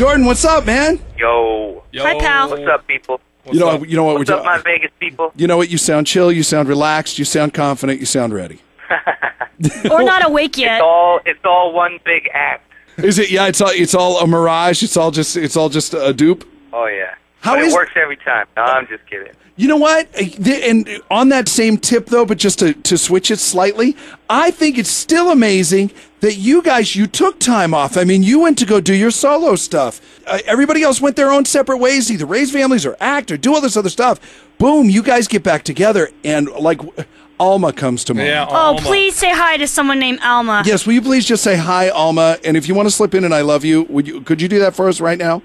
Jordan, what's up, man? Yo. Hi, pal. What's up, people? You know what we're What's doing? up, my Vegas people? You know what? You sound chill. You sound relaxed. You sound confident. You sound ready. Or not awake yet. It's all one big act. Is it? Yeah, it's all a mirage. It's all just a dupe. Oh yeah. How But is- it works every time. No, I'm just kidding. You know what? And on that same tip, though, but just to switch it slightly, I think it's still amazing that you guys, you took time off. I mean, you went to go do your solo stuff. Everybody else went their own separate ways, either raise families or act or do all this other stuff. Boom, you guys get back together, and like Alma comes to mind. Yeah, Oh, Alma. please say hi to someone named Alma. Yes, will you please just say hi, Alma? And if you want to slip in and I love you, could you do that for us right now?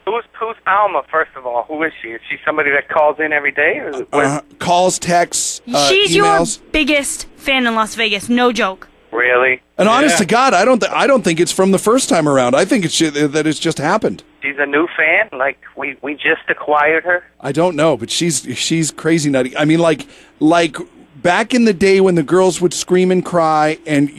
Who's Alma, first of all? Who is she? Is she somebody that calls in every day? Or is it, Calls, texts, She's emails. your biggest fan in Las Vegas. No joke. really? And honest to God, I don't think it's from the first time around. I think that it's just happened. She's a new fan? Like, we just acquired her? I don't know, but she's crazy nutty. I mean, like back in the day when the girls would scream and cry, and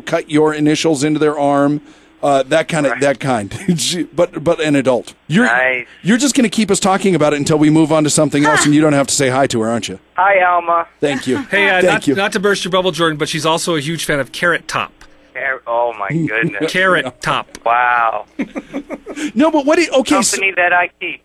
cut your initials into their arm, that kind. but an adult. Nice. You're just going to keep us talking about it until we move on to something else, and you don't have to say hi to her, aren't you? Hi, Alma. Thank you. Hey, thank you. not to burst your bubble, Jordan, but she's also a huge fan of Carrot Top. Oh, my goodness. Carrot Top. Wow. No, but what? Company that I keep.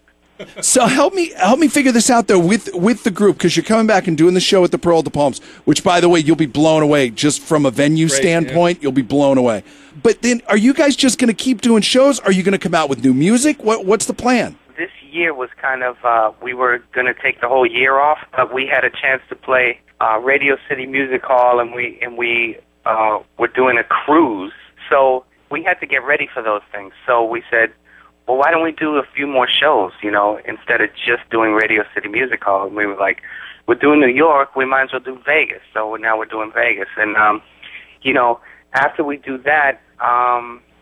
So help me figure this out though with the group, because you're coming back and doing the show at the Pearl de Palms, which by the way you'll be blown away just from a venue standpoint. Yeah. You'll be blown away. But then, are you guys just going to keep doing shows? Are you going to come out with new music? What's the plan? This year was kind of we were going to take the whole year off, but we had a chance to play Radio City Music Hall, and we were doing a cruise, so we had to get ready for those things. So we said, well, why don't we do a few more shows, instead of just doing Radio City Music Hall? And we were like, we're doing New York, we might as well do Vegas. So now we're doing Vegas. And, after we do that,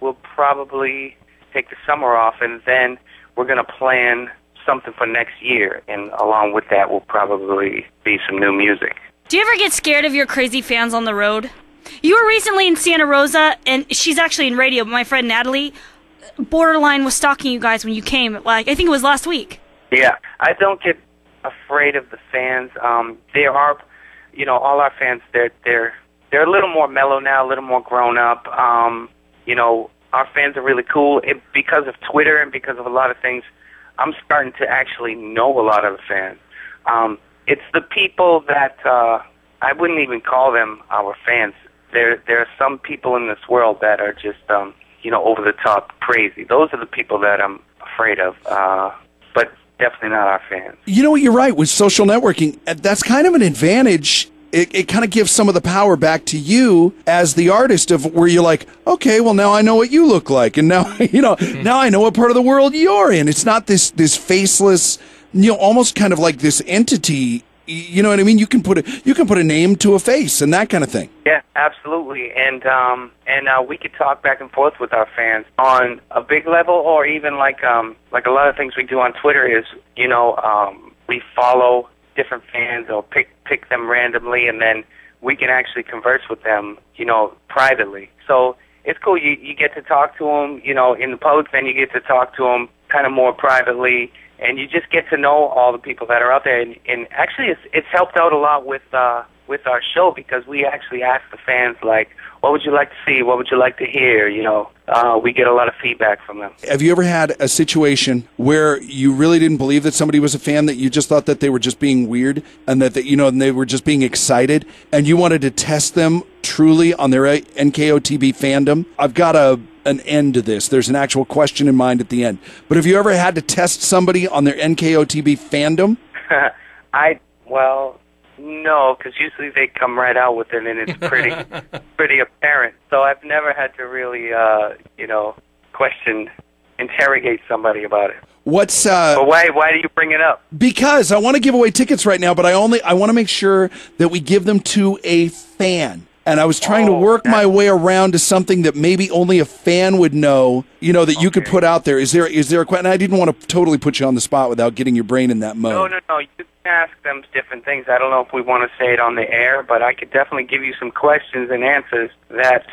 we'll probably take the summer off, and then we're going to plan something for next year. And along with that will probably be some new music. Do you ever get scared of your crazy fans on the road? You were recently in Santa Rosa, and she's actually in radio, but my friend Natalie borderline was stalking you guys when you came. Like, I think it was last week. Yeah, I don't get afraid of the fans. There are, all our fans. They're a little more mellow now, a little more grown up. Our fans are really cool because of Twitter and because of a lot of things. I'm starting to actually know a lot of the fans. It's the people that I wouldn't even call them our fans. There are some people in this world that are just over the top crazy. Those are the people that I'm afraid of, but definitely not our fans. You know what, you're right. With social networking, that's kind of an advantage. It kind of gives some of the power back to you as the artist, of where you're like, okay, well, now I know what you look like, and now now I know what part of the world you're in. It's not this faceless, almost kind of like this entity. You know what I mean? You can put a name to a face and that kind of thing. Yeah, absolutely. And we could talk back and forth with our fans on a big level, or even like a lot of things we do on Twitter is, we follow different fans or pick them randomly, and then we can actually converse with them, privately. So it's cool. You get to talk to them, in the public, then you get to talk to them kind of more privately. And you just get to know all the people that are out there, and actually, it's helped out a lot with our show, because we actually ask the fans, like, what would you like to see? What would you like to hear? We get a lot of feedback from them. Have you ever had a situation where you really didn't believe that somebody was a fan, that you just thought that they were just being weird, and that and they were just being excited, and you wanted to test them truly on their NKOTB fandom? I've got an end to this. There's an actual question in mind at the end. But have you ever had to test somebody on their NKOTB fandom? No, because usually they come right out with it, and it's pretty apparent. So I've never had to really, interrogate somebody about it. But why do you bring it up? Because I want to give away tickets right now, but I want to make sure that we give them to a fan. And I was trying to work my way around to something that maybe only a fan would know, that you could put out there. Is there a question? I didn't want to totally put you on the spot without getting your brain in that mode. No. ask them different things. I don't know if we want to say it on the air, but I could definitely give you some questions and answers that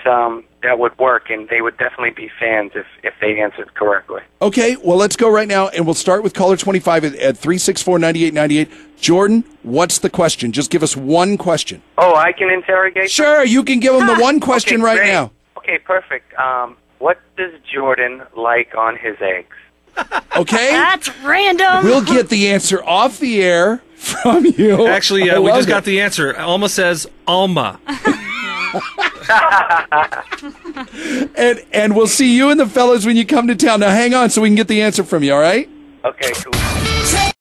that would work, and they would definitely be fans if they answered correctly. Okay, well, let's go right now, and we'll start with caller 25 at 364-9898. Jordan, what's the question? Just give us one question. Oh, I can interrogate them? Sure, you can give them the one question Okay, right great. now. Okay, perfect. What does Jordan like on his eggs? Okay? That's random. We'll get the answer off the air from you. Actually, I we love just it. got the answer. Alma says Alma. And we'll see you and the fellas when you come to town. Now, hang on so we can get the answer from you, all right? Okay, cool.